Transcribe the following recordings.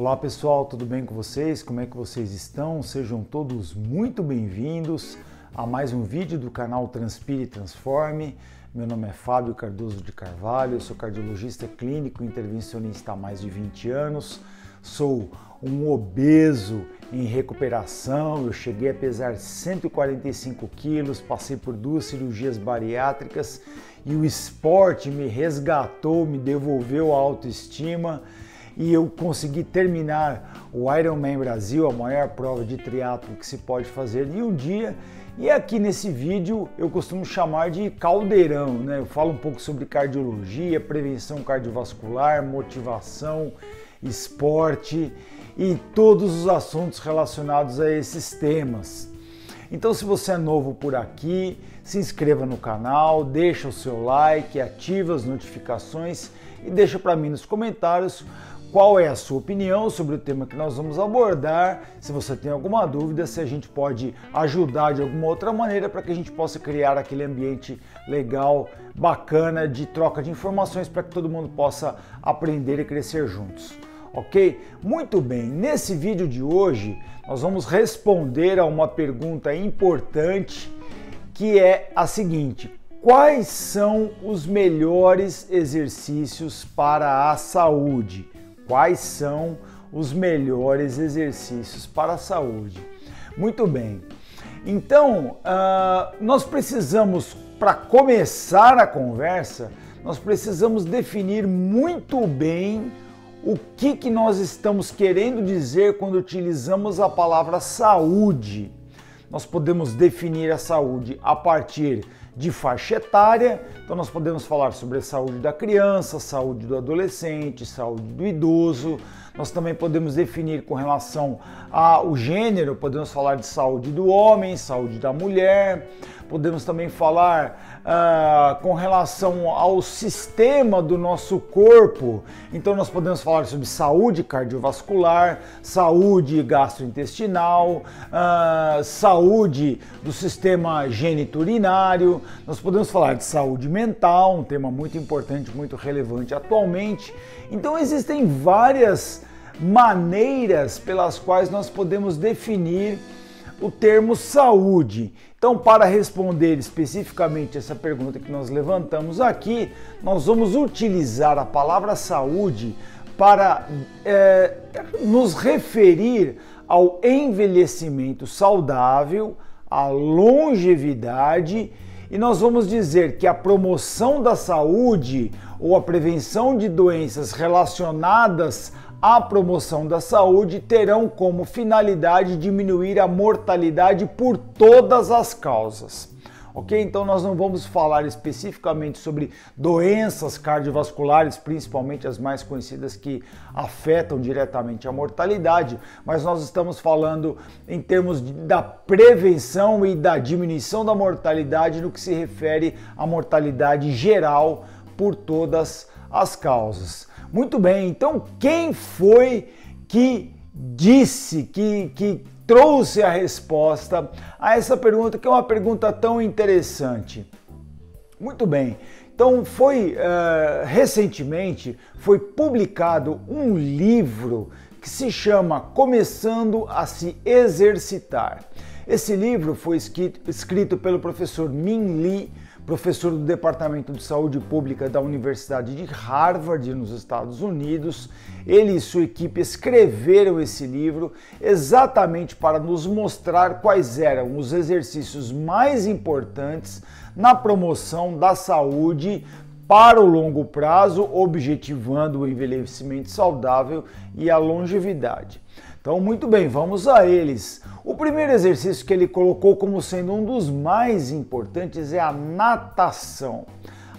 Olá pessoal, tudo bem com vocês? Como é que vocês estão? Sejam todos muito bem-vindos a mais um vídeo do canal Transpire e Transforme. Meu nome é Fábio Cardoso de Carvalho, eu sou cardiologista clínico e intervencionista há mais de 20 anos. Sou um obeso em recuperação, eu cheguei a pesar 145 quilos, passei por 2 cirurgias bariátricas e o esporte me resgatou, me devolveu a autoestima e eu consegui terminar o Ironman Brasil, a maior prova de triatlo que se pode fazer em um dia. E aqui nesse vídeo eu costumo chamar de caldeirão, né? Eu falo um pouco sobre cardiologia, prevenção cardiovascular, motivação, esporte e todos os assuntos relacionados a esses temas. Então, se você é novo por aqui, se inscreva no canal, deixa o seu like, ativa as notificações e deixa para mim nos comentários qual é a sua opinião sobre o tema que nós vamos abordar, se você tem alguma dúvida, se a gente pode ajudar de alguma outra maneira para que a gente possa criar aquele ambiente legal, bacana de troca de informações para que todo mundo possa aprender e crescer juntos. Ok? Muito bem, nesse vídeo de hoje nós vamos responder a uma pergunta importante que é a seguinte: quais são os melhores exercícios para a saúde? Quais são os melhores exercícios para a saúde? Muito bem, então nós precisamos, para começar a conversa, nós precisamos definir muito bem o que nós estamos querendo dizer quando utilizamos a palavra saúde. Nós podemos definir a saúde a partir de faixa etária, então nós podemos falar sobre a saúde da criança, saúde do adolescente, saúde do idoso. Nós também podemos definir com relação ao gênero, podemos falar de saúde do homem, saúde da mulher. Podemos também falar com relação ao sistema do nosso corpo. Então nós podemos falar sobre saúde cardiovascular, saúde gastrointestinal, saúde do sistema geniturinário. Nós podemos falar de saúde mental, um tema muito importante, muito relevante atualmente. Então existem várias maneiras pelas quais nós podemos definir o termo saúde. Então, para responder especificamente essa pergunta que nós levantamos aqui, nós vamos utilizar a palavra saúde para nos referir ao envelhecimento saudável, à longevidade, e nós vamos dizer que a promoção da saúde ou a prevenção de doenças relacionadas à promoção da saúde terão como finalidade diminuir a mortalidade por todas as causas. Ok? Então nós não vamos falar especificamente sobre doenças cardiovasculares, principalmente as mais conhecidas que afetam diretamente a mortalidade, mas nós estamos falando em termos da prevenção e da diminuição da mortalidade no que se refere à mortalidade geral por todas as causas. Muito bem, então quem foi que disse, que trouxe a resposta a essa pergunta, que é uma pergunta tão interessante? Muito bem, então recentemente foi publicado um livro que se chama Começando a se Exercitar. Esse livro foi escrito pelo professor Min Lee, professor do Departamento de Saúde Pública da Universidade de Harvard, nos Estados Unidos. Ele e sua equipe escreveram esse livro exatamente para nos mostrar quais eram os exercícios mais importantes na promoção da saúde para o longo prazo, objetivando o envelhecimento saudável e a longevidade. Então, muito bem, vamos a eles. O primeiro exercício que ele colocou como sendo um dos mais importantes é a natação.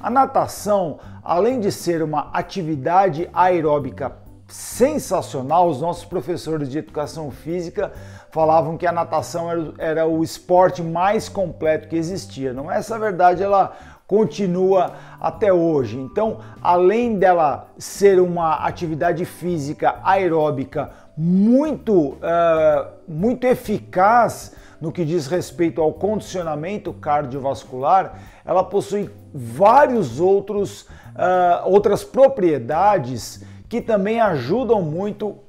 A natação, além de ser uma atividade aeróbica sensacional, os nossos professores de educação física falavam que a natação era o esporte mais completo que existia. Não é essa verdade, ela continua até hoje. Então, além dela ser uma atividade física aeróbica muito eficaz no que diz respeito ao condicionamento cardiovascular, ela possui vários outras propriedades que também ajudam muito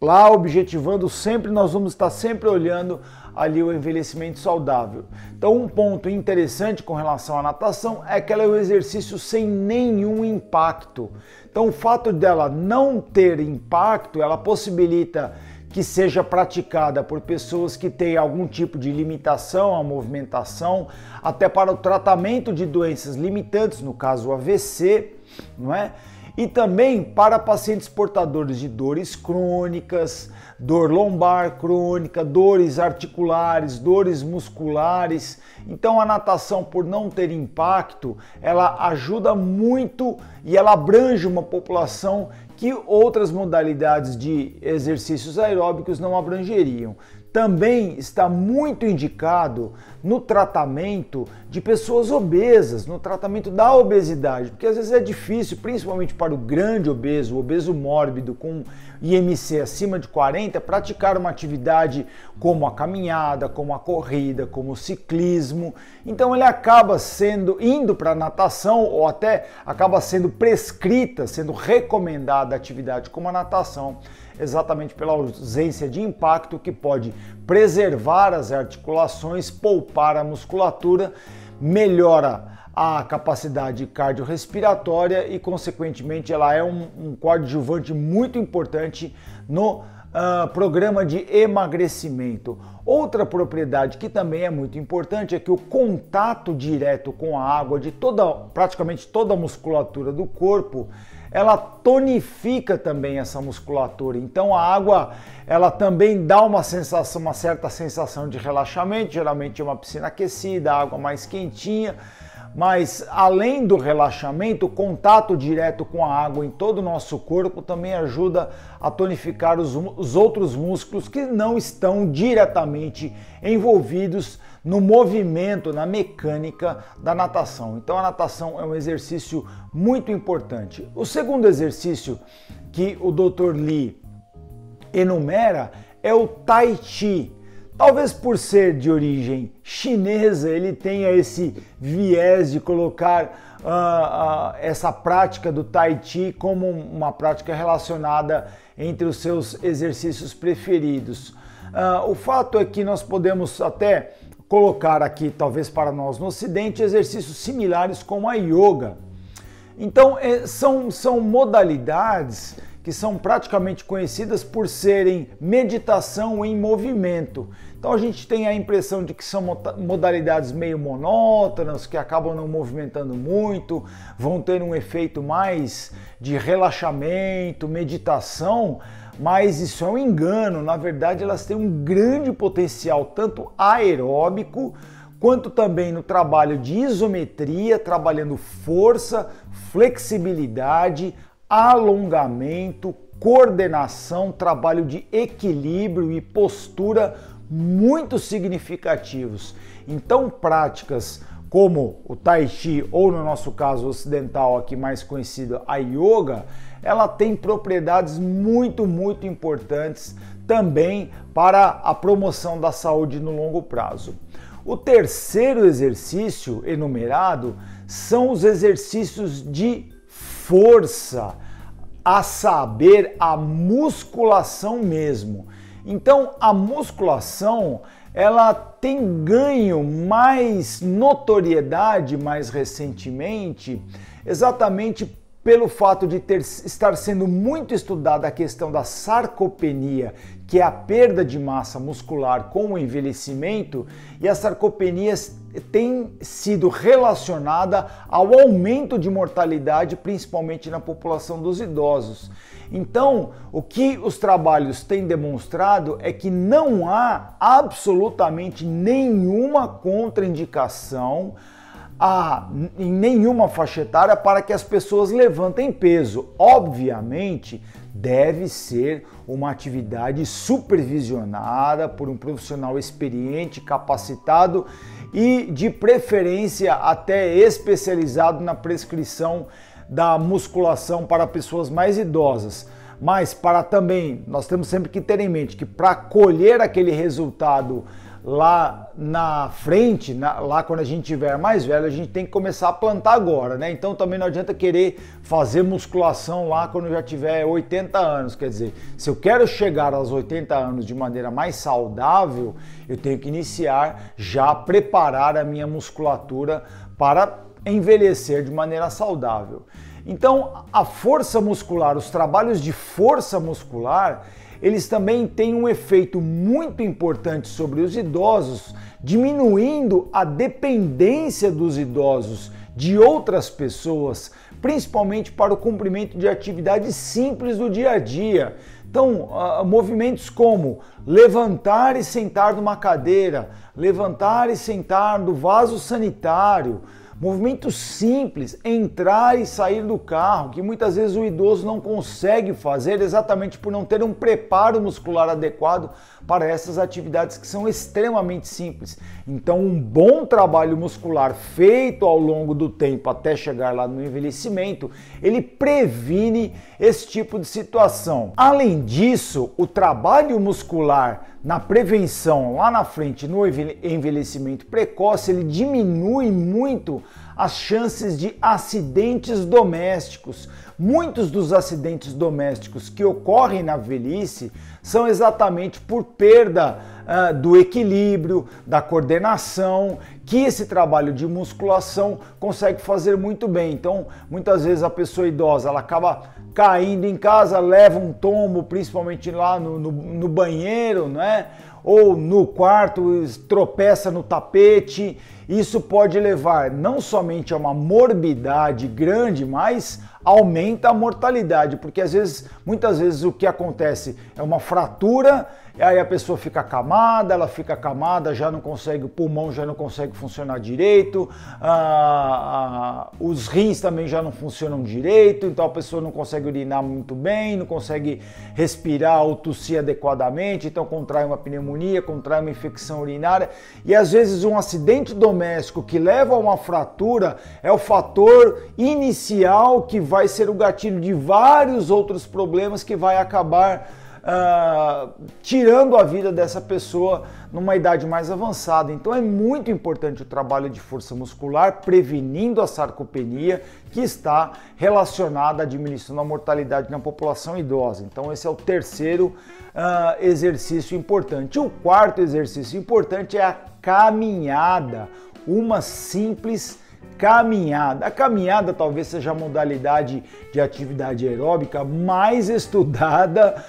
lá objetivando sempre, nós vamos estar sempre olhando ali o envelhecimento saudável. Então um ponto interessante com relação à natação é que ela é um exercício sem nenhum impacto. Então o fato dela não ter impacto, ela possibilita que seja praticada por pessoas que têm algum tipo de limitação à movimentação, até para o tratamento de doenças limitantes, no caso o AVC, não é? E também para pacientes portadores de dores crônicas, dor lombar crônica, dores articulares, dores musculares. Então a natação, por não ter impacto, ela ajuda muito e ela abrange uma população que outras modalidades de exercícios aeróbicos não abrangeriam. Também está muito indicado no tratamento de pessoas obesas, no tratamento da obesidade, porque às vezes é difícil, principalmente para o grande obeso, o obeso mórbido com IMC acima de 40, praticar uma atividade como a caminhada, como a corrida, como o ciclismo. Então ele acaba indo para a natação ou até acaba sendo prescrita, sendo recomendada a atividade como a natação, exatamente pela ausência de impacto que pode preservar as articulações, poupar a musculatura, melhora a capacidade cardiorrespiratória e, consequentemente, ela é um coadjuvante muito importante no programa de emagrecimento. Outra propriedade que também é muito importante é que o contato direto com a água de praticamente toda a musculatura do corpo, ela tonifica também essa musculatura. Então a água, ela também dá uma certa sensação de relaxamento, geralmente é uma piscina aquecida, água mais quentinha, mas além do relaxamento, o contato direto com a água em todo o nosso corpo também ajuda a tonificar os outros músculos que não estão diretamente envolvidos no movimento, na mecânica da natação. Então a natação é um exercício muito importante. O segundo exercício que o Dr. Lee enumera é o Tai Chi. Talvez por ser de origem chinesa, ele tenha esse viés de colocar essa prática do Tai Chi como uma prática relacionada entre os seus exercícios preferidos. O fato é que nós podemos até colocar aqui, talvez para nós no Ocidente, exercícios similares como a yoga. Então, são modalidades que são praticamente conhecidas por serem meditação em movimento. Então a gente tem a impressão de que são modalidades meio monótonas, que acabam não movimentando muito, vão ter um efeito mais de relaxamento, meditação, mas isso é um engano. Na verdade, elas têm um grande potencial, tanto aeróbico, quanto também no trabalho de isometria, trabalhando força, flexibilidade, alongamento, coordenação, trabalho de equilíbrio e postura muito significativos. Então, práticas como o Tai Chi, ou no nosso caso ocidental aqui mais conhecido, a Yoga, ela tem propriedades muito importantes também para a promoção da saúde no longo prazo. O terceiro exercício enumerado são os exercícios de força, a saber, a musculação mesmo. Então, a musculação, ela tem ganho mais notoriedade mais recentemente, exatamente pelo fato de estar sendo muito estudada a questão da sarcopenia, que é a perda de massa muscular com o envelhecimento, e a sarcopenia tem sido relacionada ao aumento de mortalidade, principalmente na população dos idosos. Então, o que os trabalhos têm demonstrado é que não há absolutamente nenhuma contraindicação em nenhuma faixa etária para que as pessoas levantem peso. Obviamente, deve ser uma atividade supervisionada por um profissional experiente, capacitado e, de preferência, até especializado na prescrição da musculação para pessoas mais idosas. Mas nós temos sempre que ter em mente que para colher aquele resultado lá na frente, lá quando a gente tiver mais velho, a gente tem que começar a plantar agora, né? Então também não adianta querer fazer musculação lá quando já tiver 80 anos. Quer dizer, se eu quero chegar aos 80 anos de maneira mais saudável, eu tenho que iniciar já a preparar a minha musculatura para envelhecer de maneira saudável. Então, a força muscular, os trabalhos de força muscular, eles também têm um efeito muito importante sobre os idosos, diminuindo a dependência dos idosos de outras pessoas, principalmente para o cumprimento de atividades simples do dia a dia. Então, movimentos como levantar e sentar numa cadeira, levantar e sentar do vaso sanitário, movimentos simples, entrar e sair do carro, que muitas vezes o idoso não consegue fazer exatamente por não ter um preparo muscular adequado para essas atividades que são extremamente simples. Então, um bom trabalho muscular feito ao longo do tempo até chegar lá no envelhecimento, ele previne esse tipo de situação. Além disso, o trabalho muscular na prevenção lá na frente, no envelhecimento precoce, ele diminui muito as chances de acidentes domésticos. Muitos dos acidentes domésticos que ocorrem na velhice são exatamente por perda do equilíbrio, da coordenação, que esse trabalho de musculação consegue fazer muito bem. Então, muitas vezes a pessoa idosa, ela acaba caindo em casa, leva um tombo, principalmente lá no banheiro, né? Ou no quarto, tropeça no tapete. Isso pode levar não somente a uma morbidade grande, mas aumenta a mortalidade, porque muitas vezes o que acontece é uma fratura, e aí a pessoa fica acamada, já não consegue, o pulmão já não consegue funcionar direito, os rins também já não funcionam direito, então a pessoa não consegue urinar muito bem, não consegue respirar ou tossir adequadamente, então contrai uma pneumonia, contrai uma infecção urinária, e às vezes um acidente doméstico que leva a uma fratura é o fator inicial que vai ser o gatilho de vários outros problemas que vai acabar tirando a vida dessa pessoa numa idade mais avançada. Então é muito importante o trabalho de força muscular prevenindo a sarcopenia, que está relacionada à diminuição da mortalidade na população idosa. Então esse é o terceiro exercício importante. O quarto exercício importante é a caminhada, uma simples caminhada. A caminhada talvez seja a modalidade de atividade aeróbica mais estudada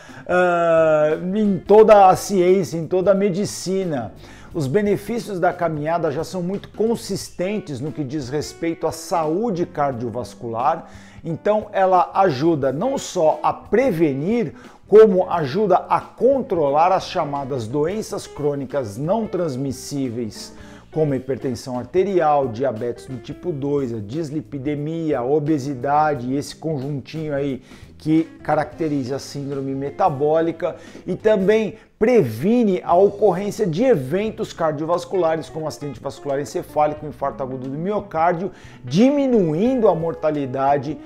em toda a ciência, em toda a medicina. Os benefícios da caminhada já são muito consistentes no que diz respeito à saúde cardiovascular. Então ela ajuda não só a prevenir, como ajuda a controlar as chamadas doenças crônicas não transmissíveis, como a hipertensão arterial, diabetes do tipo 2, a dislipidemia, a obesidade, esse conjuntinho aí que caracteriza a síndrome metabólica, e também previne a ocorrência de eventos cardiovasculares como acidente vascular encefálico, infarto agudo do miocárdio, diminuindo a mortalidade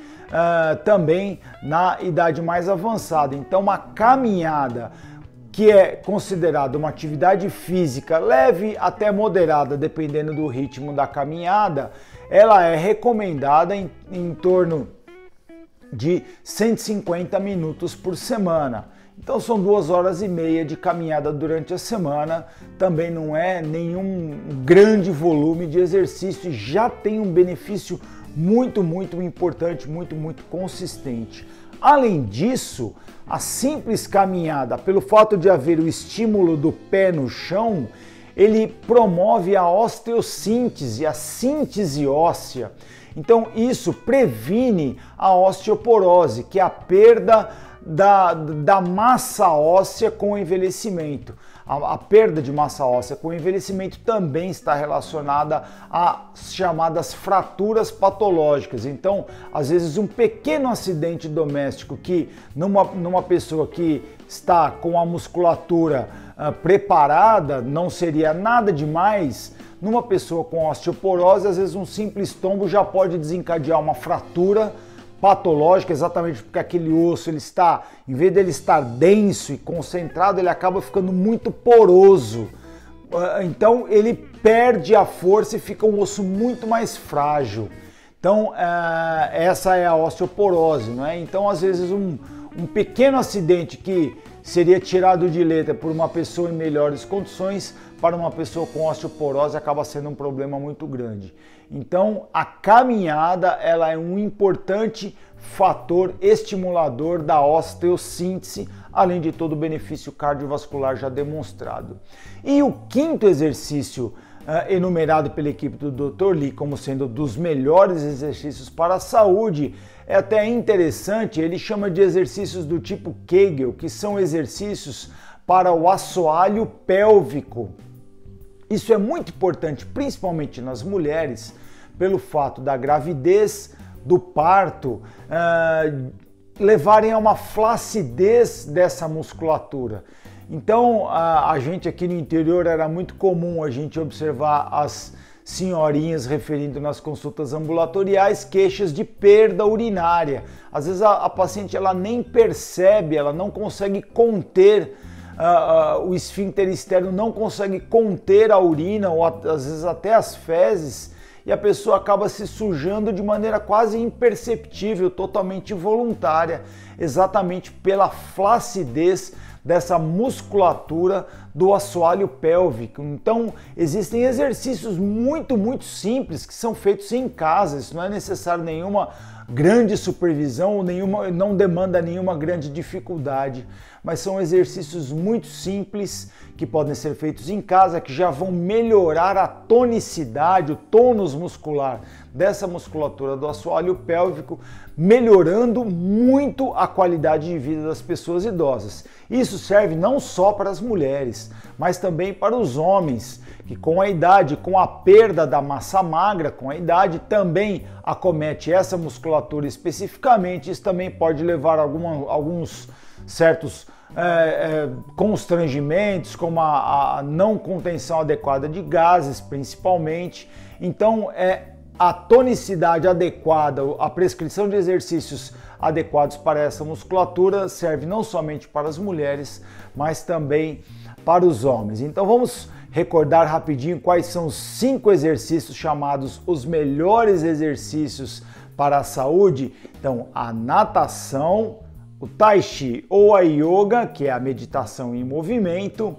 também na idade mais avançada. Então, uma caminhada, que é considerada uma atividade física leve até moderada, dependendo do ritmo da caminhada, ela é recomendada em torno de 150 minutos por semana. Então são 2 horas e meia de caminhada durante a semana, também não é nenhum grande volume de exercício, já tem um benefício muito importante, muito consistente. Além disso, a simples caminhada, pelo fato de haver o estímulo do pé no chão, ele promove a osteossíntese, a síntese óssea. Então isso previne a osteoporose, que é a perda da massa óssea com o envelhecimento. A perda de massa óssea com o envelhecimento também está relacionada às chamadas fraturas patológicas. Então, às vezes, um pequeno acidente doméstico que numa pessoa que está com a musculatura preparada não seria nada demais. Numa pessoa com osteoporose, às vezes um simples tombo já pode desencadear uma fratura patológica, exatamente porque aquele osso, ele está, em vez dele estar denso e concentrado, ele acaba ficando muito poroso. então ele perde a força e fica um osso muito mais frágil. Então essa é a osteoporose, não é? Então às vezes um pequeno acidente que seria tirado de letra por uma pessoa em melhores condições, para uma pessoa com osteoporose acaba sendo um problema muito grande. Então a caminhada ela é um importante fator estimulador da osteossíntese, além de todo o benefício cardiovascular já demonstrado. E o quinto exercício enumerado pela equipe do Dr. Lee como sendo dos melhores exercícios para a saúde, é até interessante, ele chama de exercícios do tipo Kegel, que são exercícios para o assoalho pélvico. Isso é muito importante, principalmente nas mulheres, pelo fato da gravidez, do parto, levarem a uma flacidez dessa musculatura. Então, a gente aqui no interior era muito comum a gente observar as senhorinhas referindo nas consultas ambulatoriais queixas de perda urinária. Às vezes a paciente ela nem percebe, ela não consegue conter, o esfíncter externo não consegue conter a urina ou às vezes até as fezes, e a pessoa acaba se sujando de maneira quase imperceptível, totalmente voluntária, exatamente pela flacidez dessa musculatura do assoalho pélvico. Então existem exercícios muito simples que são feitos em casa, isso não é necessário nenhuma grande supervisão, não demanda nenhuma grande dificuldade, mas são exercícios muito simples que podem ser feitos em casa, que já vão melhorar a tonicidade, o tônus muscular dessa musculatura do assoalho pélvico, melhorando muito a qualidade de vida das pessoas idosas. Isso serve não só para as mulheres, mas também para os homens, que com a idade, com a perda da massa magra, com a idade também acomete essa musculatura especificamente. Isso também pode levar a alguns certos constrangimentos, como a não contenção adequada de gases, principalmente. Então, a tonicidade adequada, a prescrição de exercícios adequados para essa musculatura serve não somente para as mulheres, mas também para os homens. Então vamos recordar rapidinho quais são os 5 exercícios chamados os melhores exercícios para a saúde. Então, a natação, o tai chi ou a yoga, que é a meditação em movimento,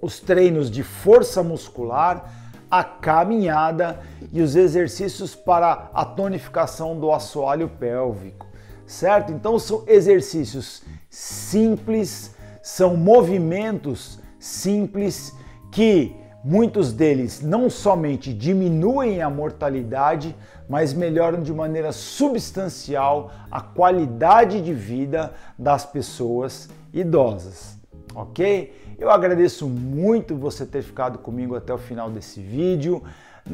os treinos de força muscular, a caminhada e os exercícios para a tonificação do assoalho pélvico, certo? Então são exercícios simples, são movimentos simples que muitos deles não somente diminuem a mortalidade, mas melhoram de maneira substancial a qualidade de vida das pessoas idosas, ok? Eu agradeço muito você ter ficado comigo até o final desse vídeo.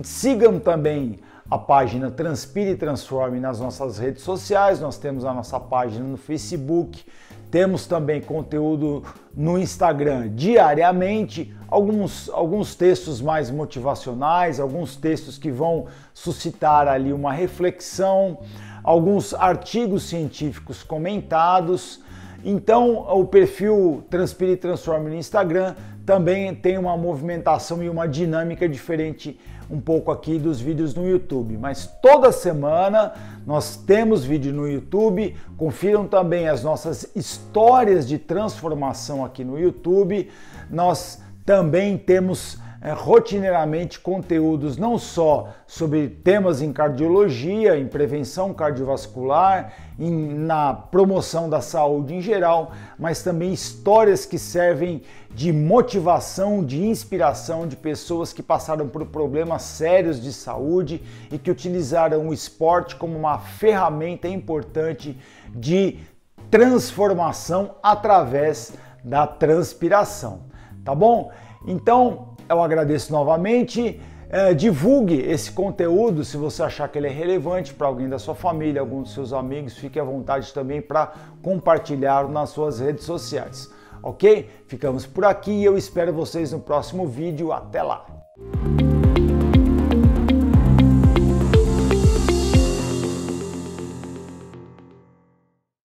Sigam também a página Transpire e Transforme nas nossas redes sociais. Nós temos a nossa página no Facebook, temos também conteúdo no Instagram diariamente, alguns textos mais motivacionais, alguns textos que vão suscitar ali uma reflexão, alguns artigos científicos comentados. Então, o perfil Transpire e Transforme no Instagram também tem uma movimentação e uma dinâmica diferente um pouco aqui dos vídeos no YouTube. Mas toda semana nós temos vídeo no YouTube. Confiram também as nossas histórias de transformação aqui no YouTube. Nós também temos rotineiramente conteúdos não só sobre temas em cardiologia, em prevenção cardiovascular, na promoção da saúde em geral, mas também histórias que servem de motivação, de inspiração de pessoas que passaram por problemas sérios de saúde e que utilizaram o esporte como uma ferramenta importante de transformação através da transpiração, tá bom? Então, eu agradeço novamente, divulgue esse conteúdo se você achar que ele é relevante para alguém da sua família, algum dos seus amigos, fique à vontade também para compartilhar nas suas redes sociais, ok? Ficamos por aqui e eu espero vocês no próximo vídeo, até lá!